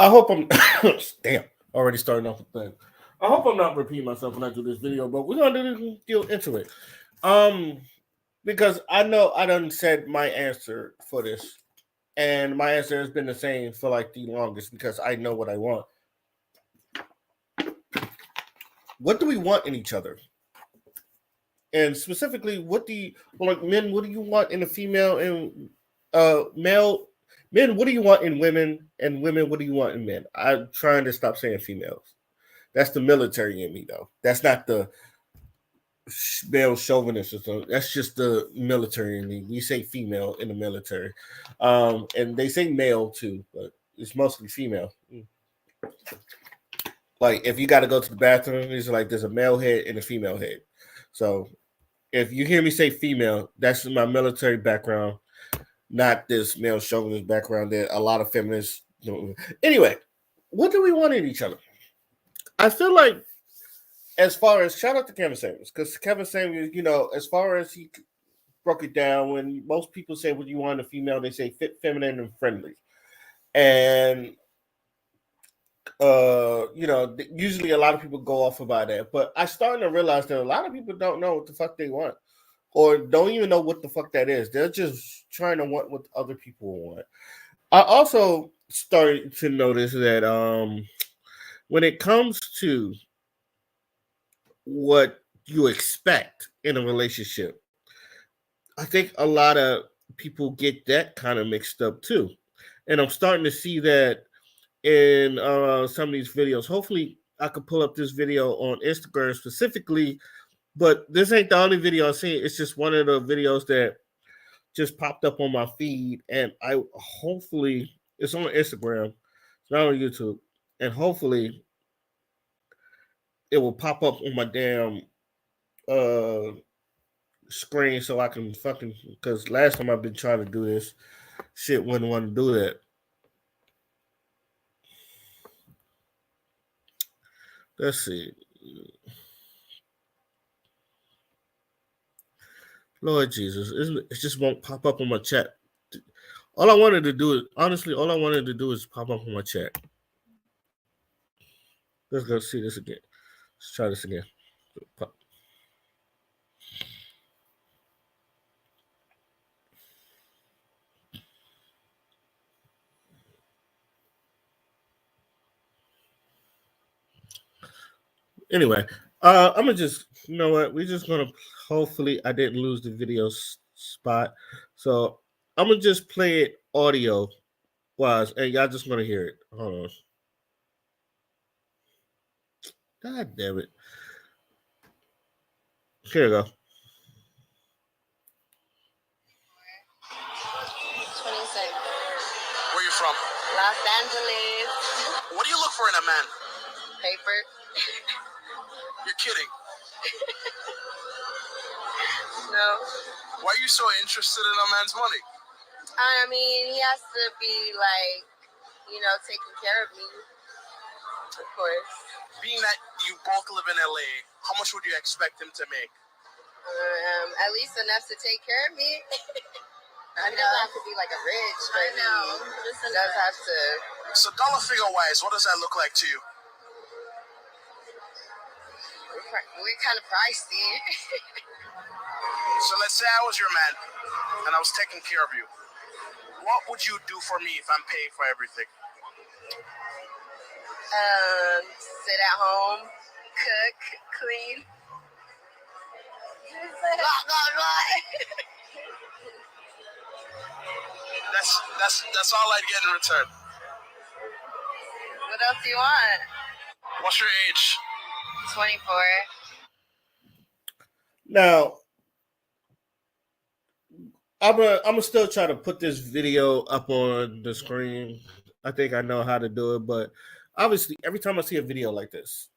I hope I'm damn already starting off with that. I hope I'm not repeating myself when I do this video, but we're gonna deal into it. Um, because I know I done said my answer for this, and my answer has been the same for like the longest because I know what I want. What do we want in each other? And specifically, what do you like men? What do you want in a female and male? Men, what do you want in women? And women, what do you want in men? I'm trying to stop saying females. That's the military in me, though. That's not the male chauvinist or something. That's just the military in me. We say female in the military, and they say male too, but it's mostly female. Like if you got to go to the bathroom, it's like there's a male head and a female head. So if you hear me say female, that's my military background, not this male chauvinist background that a lot of feminists don't. Anyway, what do we want in each other? I feel like, as far as shout out to Kevin Samuels, because Kevin Samuels, as far as he broke it down, when most people say what you want in a female, they say fit, feminine, and friendly. And usually a lot of people go off about that. But I starting to realize that a lot of people don't know what the fuck they want. Or don't even know what the fuck that is. They're just trying to want what other people want. I also started to notice that when it comes to what you expect in a relationship, I think a lot of people get that kind of mixed up too. And I'm starting to see that in some of these videos. Hopefully, I could pull up this video on Instagram specifically, but this ain't the only video I've seen. It's just one of the videos that just popped up on my feed, and I hopefully it's on Instagram, it's not on YouTube, and hopefully it will pop up on my damn uh screen so I can fucking because last time I've been trying to do this, shit wouldn't want to do that. Let's see. Lord Jesus, it just won't pop up on my chat. All I wanted to do is honestly, all I wanted to do is pop up on my chat. Let's go see this again. Let's try this again. Anyway, I'm gonna just you know what we're just gonna hopefully I didn't lose the video spot, so I'm gonna just play it audio wise, and y'all just gonna hear it. Hold on. God damn it. Here we go. 27. Where you from? Los Angeles. What do you look for in a man? Paper. You're kidding. No. Why are you so interested in a man's money? I mean, he has to be like, taking care of me. Of course. Being that you both live in LA, how much would you expect him to make? At least enough to take care of me. I know. He doesn't have to be like a rich, but I know. He does have to. So dollar figure wise, what does that look like to you? We're kind of pricey. So let's say I was your man and I was taking care of you. What would you do for me if I'm paying for everything? Sit at home, cook, clean. That's all I'd get in return. What else do you want? What's your age? 24. Now, I'm gonna still try to put this video up on the screen. I think I know how to do it, but obviously, every time I see a video like this,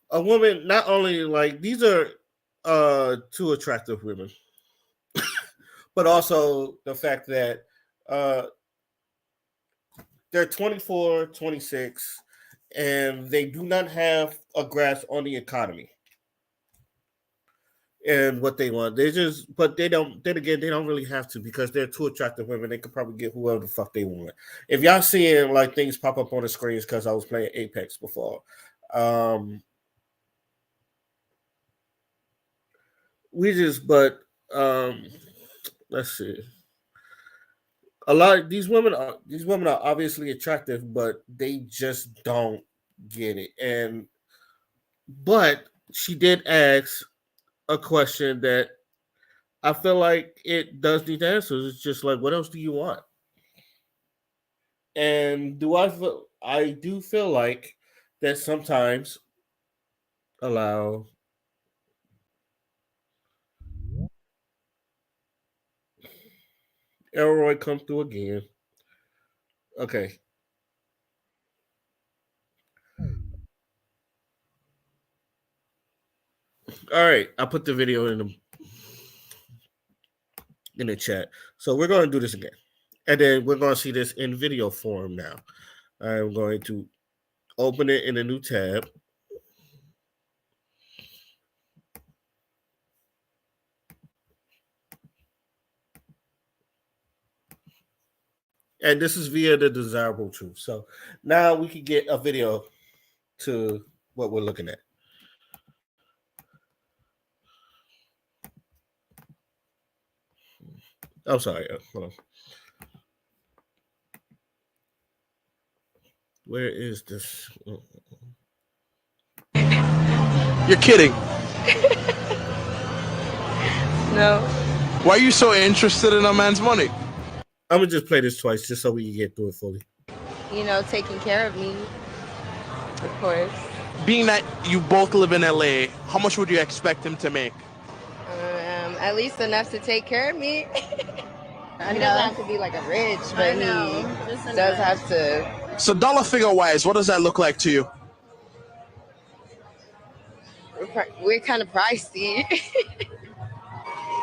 a woman not only like these are two attractive women, but also the fact that uh they're 24, 26, and they do not have a grasp on the economy. and what they want. But they don't. Then again, they don't really have to because they're two attractive women. They could probably get whoever the fuck they want. If y'all seeing like things pop up on the screens because I was playing Apex before, let's see. A lot of these women are obviously attractive, but they just don't get it. But she did ask a question that I feel like it does need answers. It's just like, what else do you want? And I do feel like that sometimes allow Elroy come through again. Okay. All right. I put the video in the chat. So we're going to do this again. And then we're going to see this in video form now. I'm going to open it in a new tab. And this is via the Desirable Truth. So now we can get a video to what we're looking at. I'm sorry. Hold on. Where is this? You're kidding. No. Why are you so interested in a man's money? I'm going to just play this twice just so we can get through it fully. You know, taking care of me, of course. Being that you both live in LA, how much would you expect him to make? At least enough to take care of me. He doesn't have to be like a rich, but he does have to. So dollar figure wise, what does that look like to you? We're kind of pricey.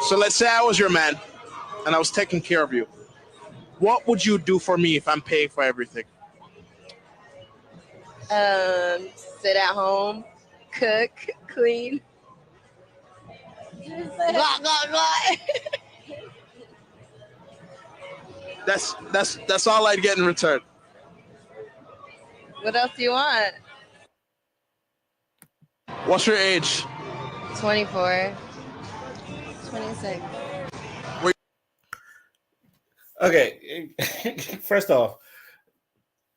So let's say I was your man and I was taking care of you. What would you do for me if I'm paying for everything? Sit at home, cook, clean. Blah, blah, blah. That's all I'd get in return. What else do you want? What's your age? 24. 26. Okay. First off,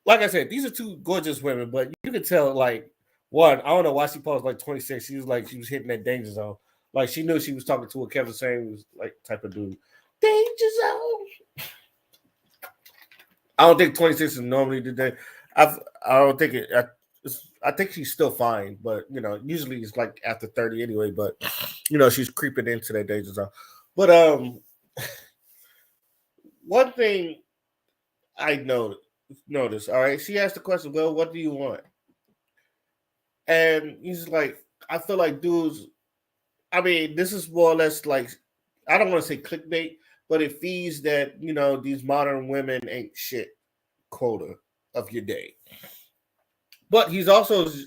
like I said, these are two gorgeous women, but you can tell, like, one, I don't know why she posed like 26. She was hitting that danger zone. Like, she knew she was talking to a Kevin Samuels like type of dude. Danger zone. I don't think 26 is normally the day. I don't think it. I think she's still fine, but usually it's like after 30 anyway. But she's creeping into that danger zone. But one thing I noticed. All right, she asked the question, "Well, what do you want?" And he's like, "I feel like dudes." I mean, this is more or less like, I don't want to say clickbait, but it feeds that these modern women ain't shit quota of your day. But he also is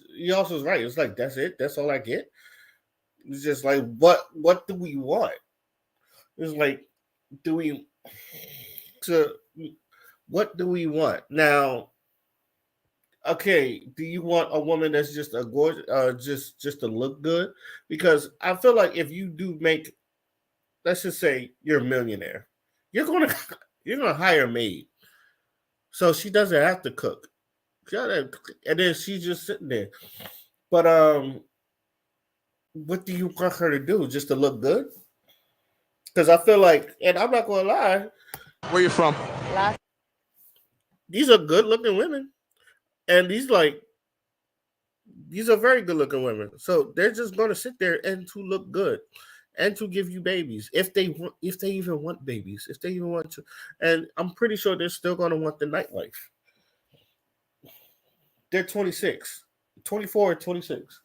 right. It's like, that's it. That's all I get. It's just like, what do we want? It's like, what do we want now? Okay, do you want a woman that's just a gorgeous, just to look good? Because I feel like if you do make, let's just say you're a millionaire, you're gonna hire a maid, so she doesn't have to cook, and then she's just sitting there. But what do you want her to do? Just to look good? Because I feel like, and I'm not gonna lie, where you from? These are good looking women. And these are very good looking women. So they're just going to sit there and to look good and to give you babies. If they even want babies, if they even want to. And I'm pretty sure they're still going to want the nightlife. They're 26, 24, 26.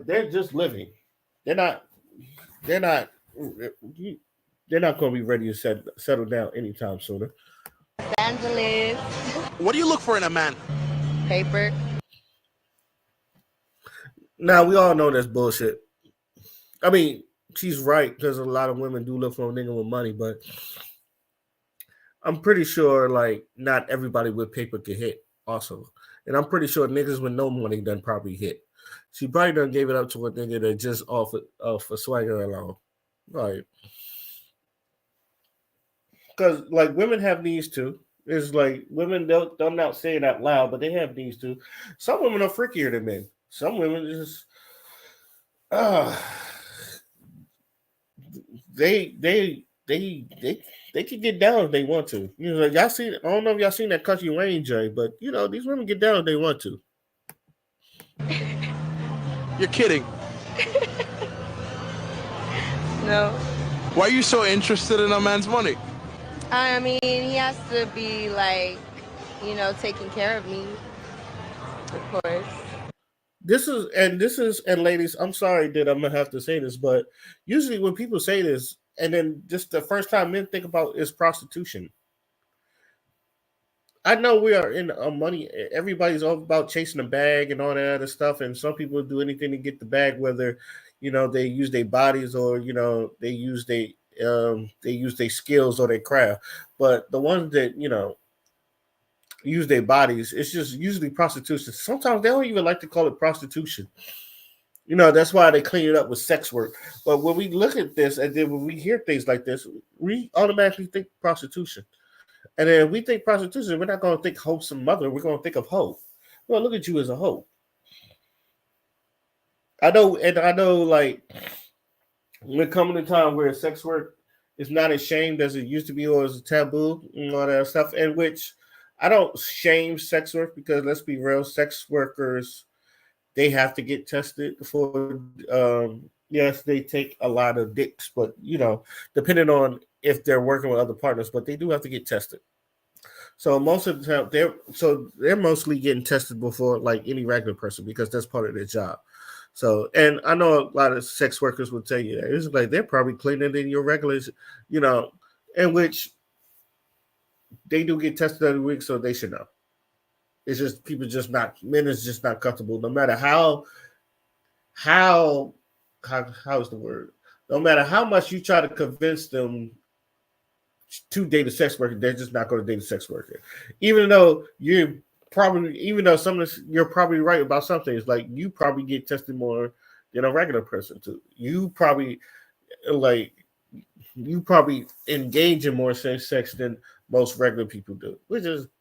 They're just living. They're not going to be ready to settle down anytime sooner. Evangelist. What do you look for in a man? Paper. Now, we all know that's bullshit. I mean, she's right because a lot of women do look for a nigga with money, but I'm pretty sure like not everybody with paper could hit also. And I'm pretty sure niggas with no money done probably hit. She probably done gave it up to a nigga that just off a swagger alone. Right. Because like women have needs too. It's like women don't not say it out loud, but they have needs too. Some women are freakier than men. Some women just uh they can get down if they want to. You know, like y'all see. I don't know if y'all seen that Country Wayne Jay, but you know these women get down if they want to. You're kidding. No. Why are you so interested in a man's money? I mean, he has to be like, you know, taking care of me. Of course. This is and ladies, I'm sorry that I'm gonna have to say this, but usually when people say this, and then just the first time men think about is prostitution. I know we are in a money. Everybody's all about chasing a bag and all that other stuff, and some people do anything to get the bag, whether you know they use their bodies or you know they use their skills or their craft. But the ones that you know use their bodies, it's just usually prostitution. Sometimes they don't even like to call it prostitution. You know, that's why they clean it up with sex work. But when we look at this and then when we hear things like this, we automatically think prostitution. And then we think prostitution, we're not going to think wholesome mother. We're going to think of hoe. Well, look at you as a hoe. I know, like, we're coming to a time where sex work is not as shamed as it used to be or as a taboo and all that stuff, in which I don't shame sex work because let's be real, sex workers, they have to get tested before, yes, they take a lot of dicks, but, you know, depending on if they're working with other partners, but they do have to get tested. So most of the time, they're mostly getting tested before like any regular person because that's part of their job. So, and I know a lot of sex workers will tell you that it's like they're probably cleaner than your regulars, you know, in which they do get tested every week, so they should know. It's just people just not men is just not comfortable, no matter how how's the word? No matter how much you try to convince them to date a sex worker, they're just not going to date a sex worker. Even though you're you're probably right about something. It's like you probably get tested more than a regular person too. You probably engage in more sex than most regular people do.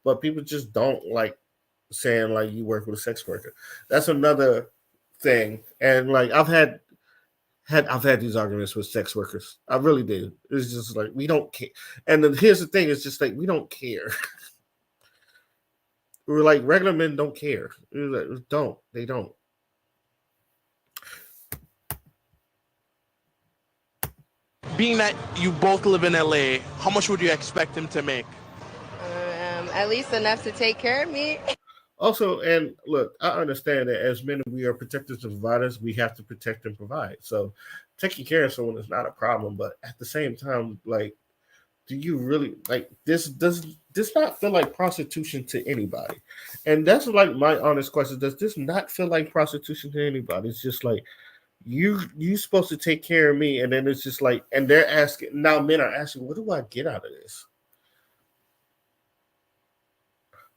But people just don't like saying like you work with a sex worker. That's another thing. And like I've had these arguments with sex workers. I really do. It's just like we don't care. And then here's the thing: it's just like we don't care. We're like regular men don't care. They don't. Being that you both live in LA, how much would you expect him to make? At least enough to take care of me. Also, and look, I understand that as men, we are protectors and providers. We have to protect and provide. So, taking care of someone is not a problem. But at the same time, like, do you really like this? Does this not feel like prostitution to anybody? And that's like my honest question: does this not feel like prostitution to anybody? It's just like you supposed to take care of me, and then it's just like, and they're asking now. Men are asking, what do I get out of this?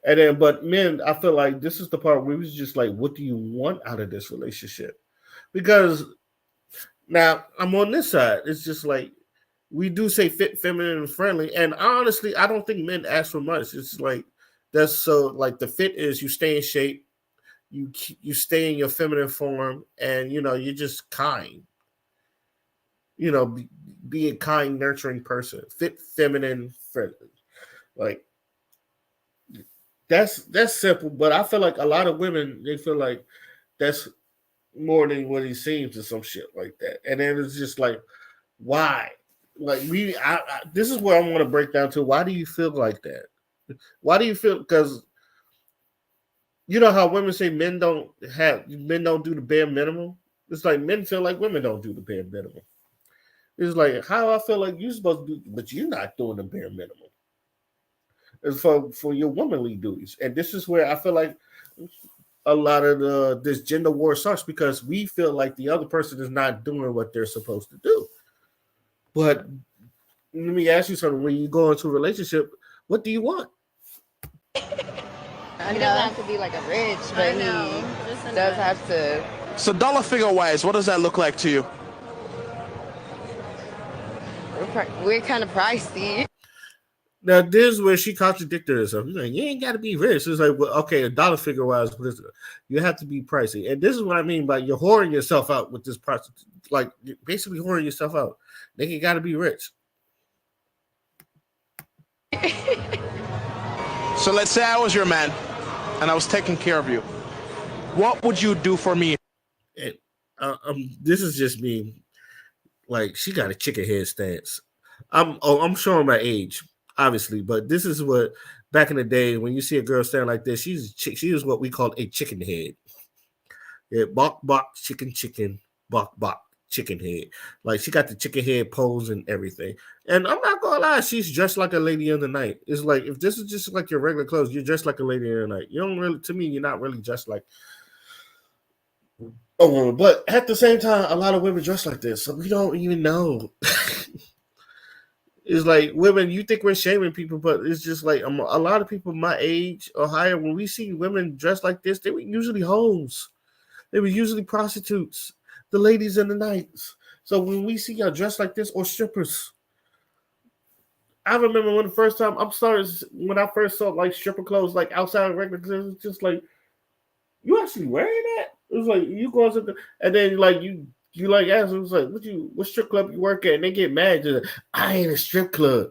And then, but men, I feel like this is the part where it's just like, what do you want out of this relationship? Because now I'm on this side. It's just like we do say fit, feminine, and friendly. And honestly, I don't think men ask for much. It's like that's so like the fit is you stay in shape, you stay in your feminine form, and you know you're just kind. You know, be a kind, nurturing person. Fit, feminine, friendly. Like that's simple, but I feel like a lot of women they feel like that's more than what he seems or some shit like that. And then it's just like, why? Like this is where I want to break down to. Why do you feel like that? Why do you feel? Because you know how women say men don't do the bare minimum. It's like men feel like women don't do the bare minimum. It's like how I feel like you're supposed to do, but you're not doing the bare minimum. It's for your womanly duties, and this is where I feel like a lot of this gender war starts because we feel like the other person is not doing what they're supposed to do. But let me ask you something. When you go into a relationship, what do you want? He doesn't have to be like a rich, but he does have to. So dollar figure wise, what does that look like to you? We're kind of pricey. Now, this is where she contradicted herself. Like, you ain't got to be rich. It's like, well, okay, a dollar figure wise, you have to be pricey. And this is what I mean by you're whoring yourself out with this price. Like, you're basically whoring yourself out. They got to be rich. So let's say I was your man and I was taking care of you. What would you do for me? And, this is just me. Like, she got a chicken head stance. I'm showing my age, obviously, but this is what back in the day when you see a girl stand like this, she is what we call a chicken head. Yeah, bok chicken, bok chicken head. Like, she got the chicken head pose and everything. And I'm not gonna lie, she's dressed like a lady in the night. It's like if this is just like your regular clothes, you're dressed like a lady in the night. You don't really, to me, you're not really dressed like a woman. But at the same time, a lot of women dress like this, so we don't even know. It's like women, you think we're shaming people, but it's just like a lot of people my age or higher, when we see women dressed like this, they were usually hoes. They were usually prostitutes, the ladies in the nights. So when we see y'all dressed like this or strippers, I remember when I first saw like stripper clothes like outside of regular, it was just like, you actually wearing that? It was like you go to and then like you like ask, it was like, what strip club you work at? And they get mad. Like, I ain't a strip club.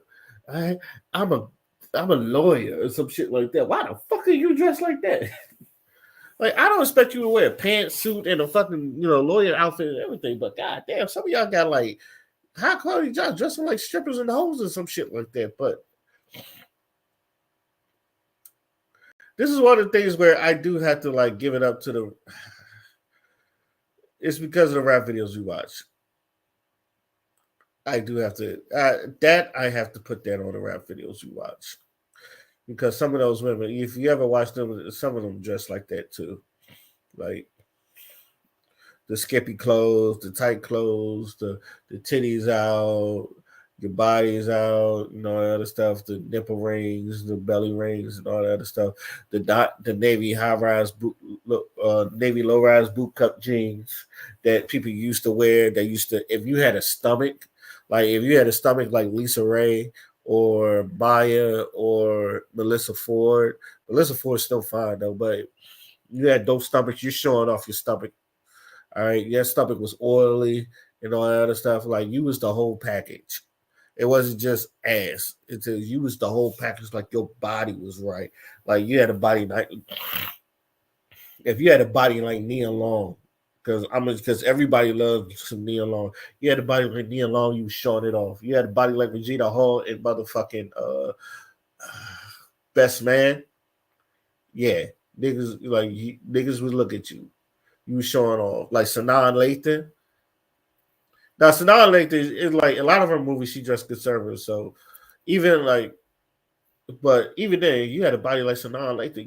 I'm a lawyer or some shit like that. Why the fuck are you dressed like that? Like, I don't expect you to wear a pantsuit and a fucking lawyer outfit and everything, but goddamn, some of y'all got like high quality jobs dressing like strippers and hoes or some shit like that. But this is one of the things where I do have to like give it up to the. It's because of the rap videos we watch. I do have to I have to put that on the rap videos we watch, because some of those women, if you ever watch them, some of them dress like that too, like the skimpy clothes, the tight clothes, the titties out, your body's out, all that other stuff, the nipple rings, the belly rings, and all that other stuff. The navy high-rise boot, navy low-rise boot cut jeans that people used to wear. They used to, if you had a stomach like Lisa Ray or Maya or Melissa Ford. Melissa Ford's still fine though, but you had those stomachs, you're showing off your stomach. All right, your stomach was oily and all that other stuff. Like, you was the whole package. It wasn't just ass. You was the whole package. Like, your body was right. Like, you had a body like, if you had a body like Nia Long, because everybody loves some Nia Long. You had a body like Nia Long, you was showing it off. You had a body like Regina Hall and motherfucking Best Man. Yeah, niggas would look at you. You was showing off. Like Sanaa Lathan. Now, Sanaa Lathan is like, a lot of her movies, she dressed conservative. So even then, you had a body like Sanaa Lathan.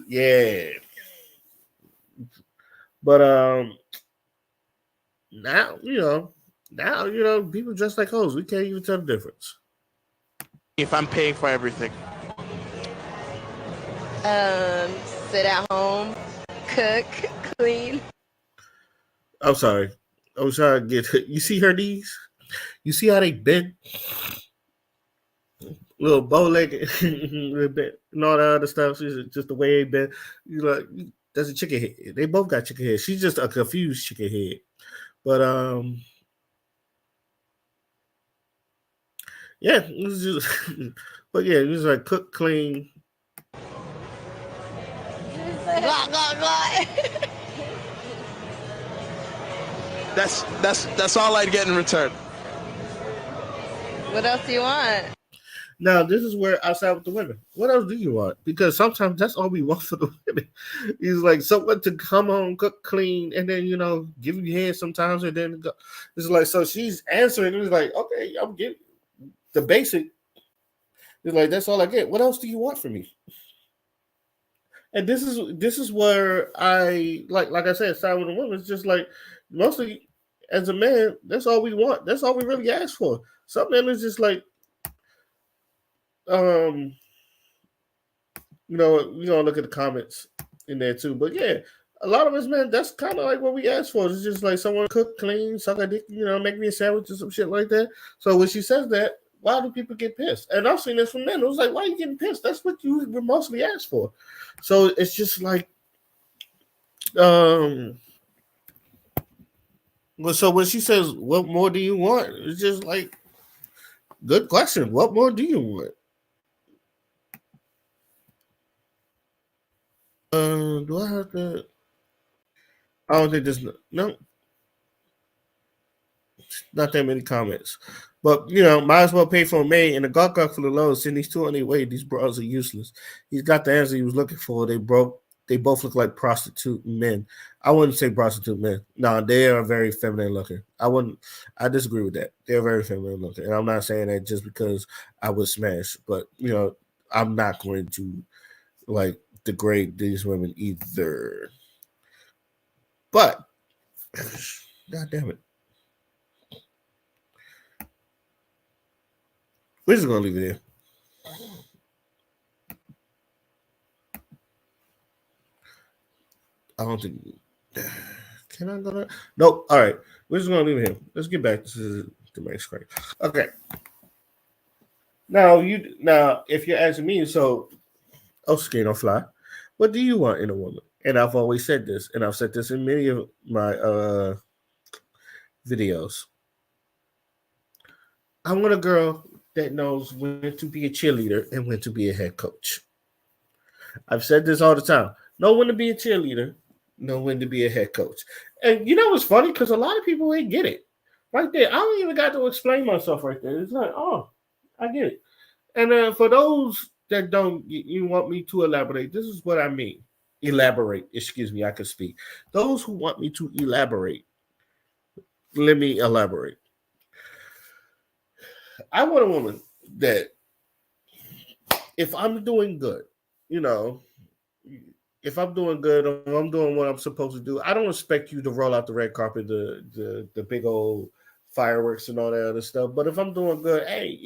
Yeah. But now people dress like hoes. We can't even tell the difference. If I'm paying for everything, sit at home, cook, clean. I'm sorry. I was trying to get. You see her knees? You see how they bend? Little bow legged and all that other stuff. She's just the way they bend. That's a chicken head. They both got chicken head. She's just a confused chicken head. But yeah, it was just. But yeah, it was like cook, clean. That's all I'd get in return. What else do you want? Now, this is where I side with the women. What else do you want? Because sometimes that's all we want for the women. Is like someone to come home, cook, clean, and then give you head sometimes, and then go. It's like, so she's answering. It's like, okay, I'm getting the basic. It's like, that's all I get. What else do you want from me? And this is where I like I said, side with the women. It's just like mostly as a man, that's all we want. That's all we really ask for. Some men is just like, you know, we're gonna look at the comments in there too. But yeah, a lot of us, man, that's kind of like what we ask for. It's just like someone cook, clean, suck a dick, you know, make me a sandwich or some shit like that. So when she says that, why do people get pissed? And I've seen this from men. It was like, why are you getting pissed? That's what you mostly ask for. So it's just like, well, so when she says, what more do you want? It's just like, good question. What more do you want? Do I have to? I don't think there's no, not that many comments. But you know, might as well pay for a maid and a gawk for the low. Send these two on their way. These bras are useless. He's got the answer he was looking for. They both look like prostitute men. I wouldn't say prostitute men. No, they are very feminine looking. I disagree with that. They're very feminine looking. And I'm not saying that just because I would smash, but you know, I'm not going to like degrade these women either. But God damn it. We're just gonna leave it there. I don't think. Can I go there? Nope. All right. We're just gonna leave it here. Let's get back to the main screen. Okay. Now if you're asking me, so skin or fly, what do you want in a woman? And I've always said this, and I've said this in many of my videos. I want a girl that knows when to be a cheerleader and when to be a head coach. I've said this all the time. Know when to be a cheerleader, know when to be a head coach. And you know what's funny? Because a lot of people ain't get it. Right there. I don't even got to explain myself right there. It's like, oh, I get it. And for those that don't, you want me to elaborate, this is what I mean. Elaborate. Excuse me, I can speak. Those who want me to elaborate, let me elaborate. I want a woman that if I'm doing good, you know, if I'm doing good or I'm doing what I'm supposed to do, I don't expect you to roll out the red carpet, the big old fireworks and all that other stuff. But if I'm doing good, hey,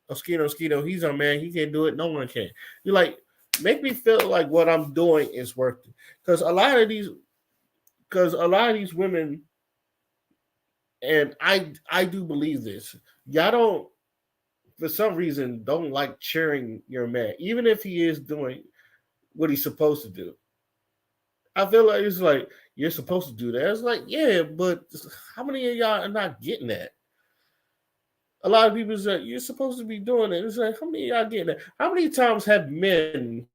Mosquito, he's our man. He can't do it. No one can. You're like, make me feel like what I'm doing is worth it. Because a lot of these women, and I do believe this, y'all don't, for some reason, don't like cheering your man, even if he is doing what he's supposed to do. I feel like it's like, you're supposed to do that. It's like, yeah, but how many of y'all are not getting that? A lot of people say, you're supposed to be doing it. It's like, how many of y'all getting that? How many times have men,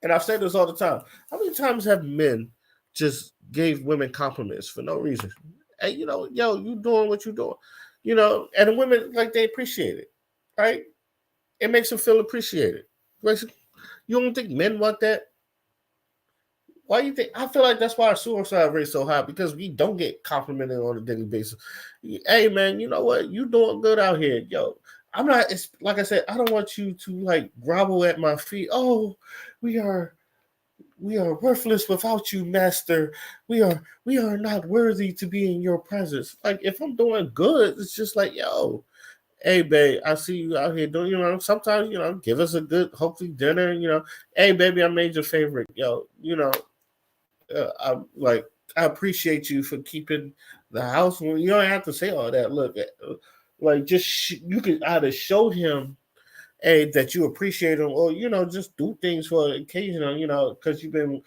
and I've said this all the time, how many times have men just gave women compliments for no reason? Hey, you doing what you're doing. And the women, like, they appreciate it, right? It makes them feel appreciated. You don't think men want that? Why do you think? I feel like that's why our suicide rate is so high, because we don't get complimented on a daily basis. Hey, man, you know what? You doing good out here. Yo, I'm not, it's like I said, I don't want you to like grovel at my feet. Oh, we are worthless without you, master. We are not worthy to be in your presence. Like, if I'm doing good, it's just like, yo, hey, babe, I see you out here doing, sometimes, give us a good, hopefully, dinner, hey, baby, I made your favorite, I appreciate you for keeping the house. You don't have to say all that. Look, like, you can either show him, hey, that you appreciate him, or just do things for occasional, because you've been,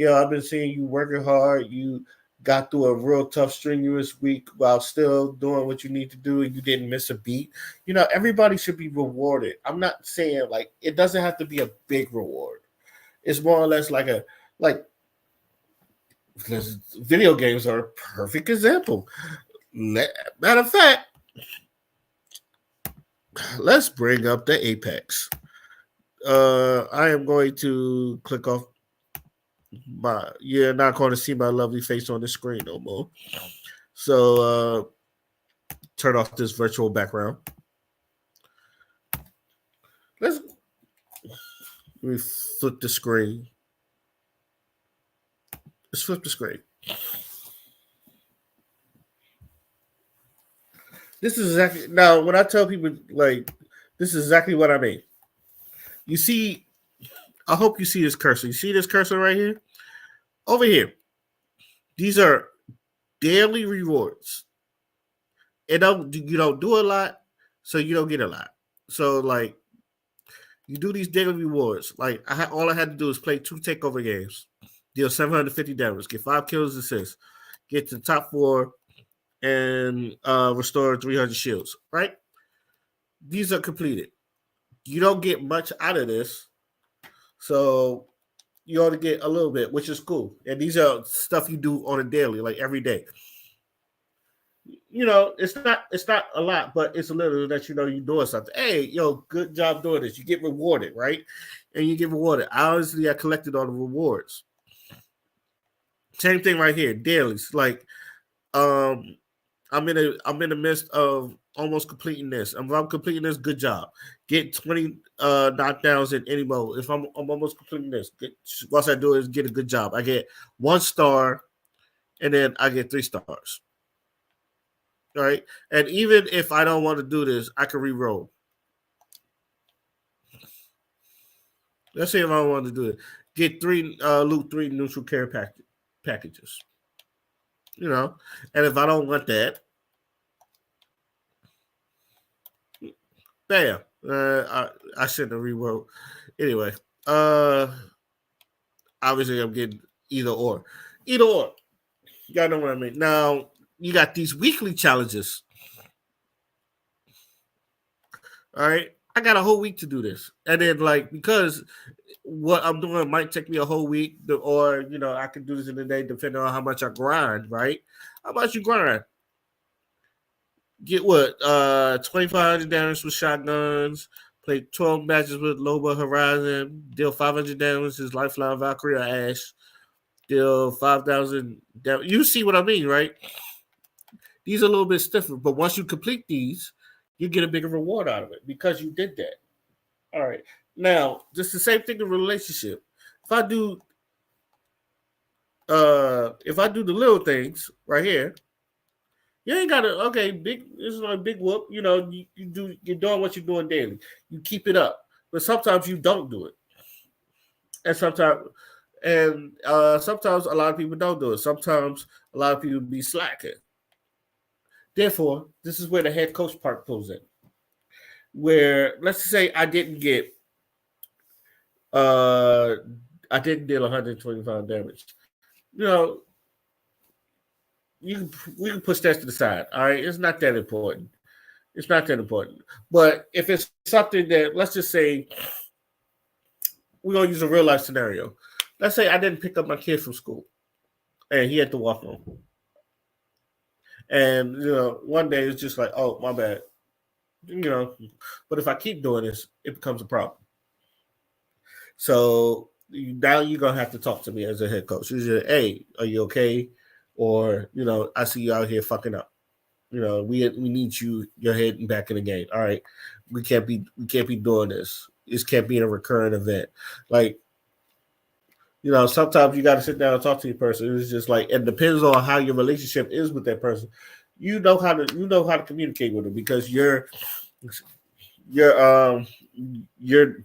I've been seeing you working hard. You got through a real tough, strenuous week while still doing what you need to do, and you didn't miss a beat. Everybody should be rewarded. I'm not saying like it doesn't have to be a big reward. It's more or less like video games are a perfect example. Matter of fact, let's bring up the Apex. I am going to click off you're not going to see my lovely face on the screen no more. So turn off this virtual background. Let me flip the screen. Let's flip the screen. This is exactly now when I tell people like this is exactly what I mean. You see, I hope you see this cursor. You see this cursor right here? Over here. These are daily rewards. You don't do a lot, so you don't get a lot. So like you do these daily rewards. Like all I had to do is play 2 takeover games, deal 750 damage, get 5 kills assists, get to the top 4, and restore 300 shields. Right? These are completed. You don't get much out of this, so you ought to get a little bit, which is cool. And these are stuff you do on a daily, like every day. It's not a lot, but it's a little that you're doing something. Hey, good job doing this. You get rewarded, right? And you get rewarded. Honestly, I collected all the rewards. Same thing right here, dailies. Like, I'm in the midst of almost completing this. If I'm completing this, good job. Get 20 knockdowns in any mode. If I'm almost completing this, once I do is get a good job. I get 1 star, and then I get 3 stars. All right, and even if I don't want to do this, I can re-roll. Let's say if I want to do it, get 3 loot 3 neutral care packages. And if I don't want that, bam, I shouldn't have re-rolled. Anyway, obviously I'm getting either or. Y'all know what I mean. Now you got these weekly challenges. All right. I got a whole week to do this. And then, because what I'm doing might take me a whole week, or, I can do this in a day depending on how much I grind, right? How much you grind? Get what? 2,500 damage with shotguns, play 12 matches with Loba Horizon, deal 500 damage with Lifeline Valkyrie or Ash, deal 5,000 damage. You see what I mean, right? These are a little bit stiffer, but once you complete these, you get a bigger reward out of it because you did that. All right. Now, just the same thing in relationship. If I do the little things right here, you ain't gotta big. This is like a big whoop. You're doing what you're doing daily. You keep it up, but sometimes you don't do it, and sometimes a lot of people don't do it. Sometimes a lot of people be slacking. Therefore, this is where the head coach part pulls in. Where let's say I didn't deal 125 damage. We can push that to the side. All right, it's not that important. But if it's something that, let's just say, we're gonna use a real life scenario. Let's say I didn't pick up my kid from school, and he had to walk home. And one day it's just like, oh, my bad. But if I keep doing this, it becomes a problem. So now you're gonna have to talk to me as a head coach. You say, hey, are you okay? Or I see you out here fucking up. We need your head back in the game. All right, we can't be doing this. This can't be a recurring event. Like, sometimes you got to sit down and talk to your person. It's just like, it depends on how your relationship is with that person. You know how to communicate with them because you're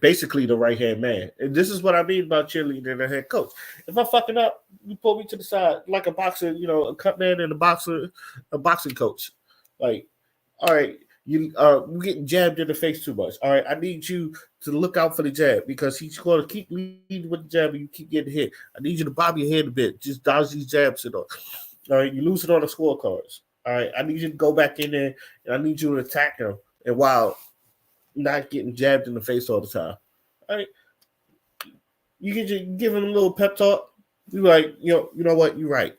basically the right hand man. And this is what I mean about cheerleading and a head coach. If I'm fucking up, you pull me to the side like a boxer, a cut man and a boxing coach. Like, all right, you're getting jabbed in the face too much. All right, I need you to look out for the jab because he's going to keep leading with the jab and you keep getting hit. I need you to bob your head a bit. Just dodge these jabs. All right, you lose it on the scorecards. All right, I need you to go back in there and I need you to attack him. And while not getting jabbed in the face all the time. All right. You can just give him a little pep talk. You're like, you know what? You're right.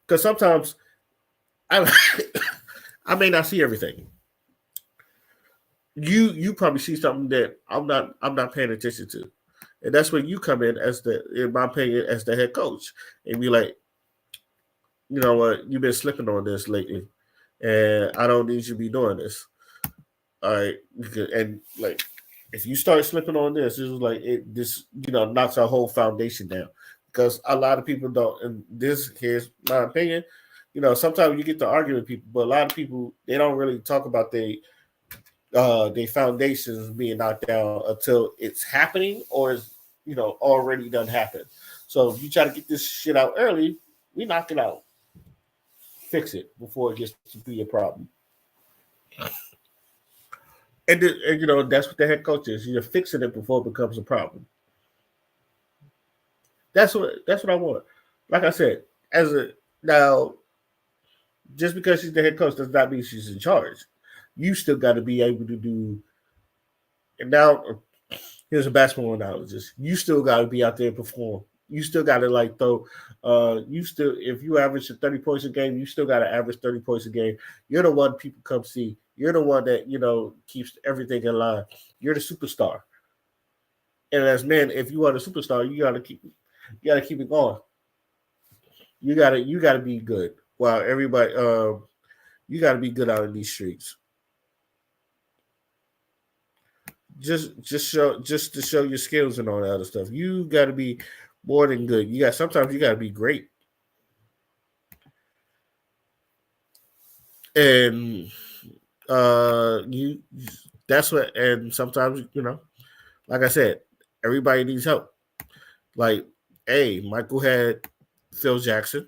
Because sometimes I may not see everything. You probably see something that I'm not paying attention to. And that's when you come in in my opinion, as the head coach and be like, you know what, you've been slipping on this lately. And I don't need you to be doing this. All right, and like if you start slipping on this is like this knocks our whole foundation down because a lot of people don't. And this, here's my opinion: sometimes you get to argue with people, but a lot of people, they don't really talk about their foundations being knocked down until it's happening or it's already done happened. So if you try to get this shit out early, we knock it out, fix it before it gets to be a problem. And that's what the head coach is. You're fixing it before it becomes a problem. That's what I want. Like I said, now, just because she's the head coach does not mean she's in charge. You still got to be able to do. And now, here's a basketball analysis. You still got to be out there and perform. You still got to throw. If you average 30 points a game, you still got to average 30 points a game. You're the one people come see. You're the one that keeps everything in line. You're the superstar. And as men, if you are the superstar, you got to keep it going. You gotta be good. While everybody, you gotta be good out in these streets. Just to show your skills and all that other stuff. You gotta be more than good. Sometimes you gotta be great. And that's what. And sometimes like I said, everybody needs help. Like, hey, Michael had Phil Jackson.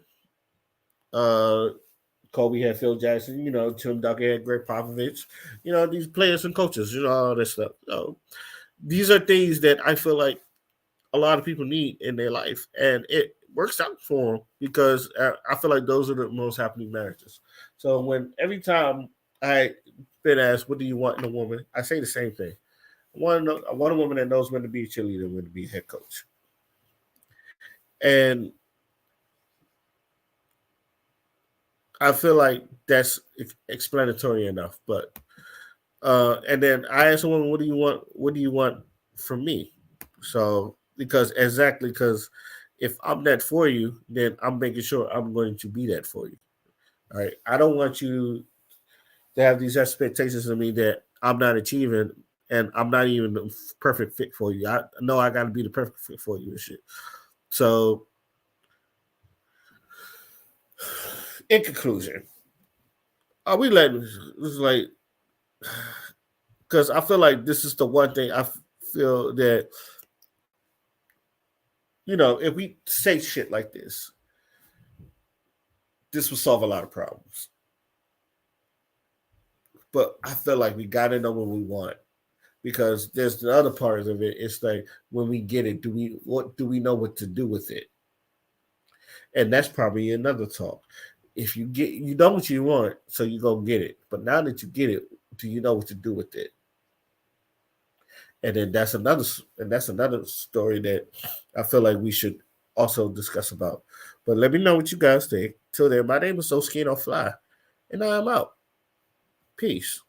Kobe had Phil Jackson. Tim Duncan had Greg Popovich. These players and coaches. All this stuff. These are things that I feel like a lot of people need in their life, and it works out for them because I feel like those are the most happening marriages. So every time I been asked, "What do you want in a woman?" I say the same thing. I want a woman that knows when to be a cheerleader and when to be a head coach. And I feel like that's explanatory enough. But and then I asked a woman, "What do you want? What do you want from me?" So because if I'm that for you, then I'm making sure I'm going to be that for you. All right. I don't want you to have these expectations of me that I'm not achieving and I'm not even the perfect fit for you. I know I got to be the perfect fit for you and shit. So, in conclusion, are we letting this because I feel like this is the one thing I feel that if we say shit like this will solve a lot of problems. But I feel like we got to know what we want, because there's the other part of it. It's like, when we get it, do we know what to do with it? And that's probably another talk. If you know what you want, so you go get it. But now that you get it, do you know what to do with it? And then that's another story that I feel like we should also discuss about. But let me know what you guys think. Till then, my name is So Skin or Fly, and I am out. Peace.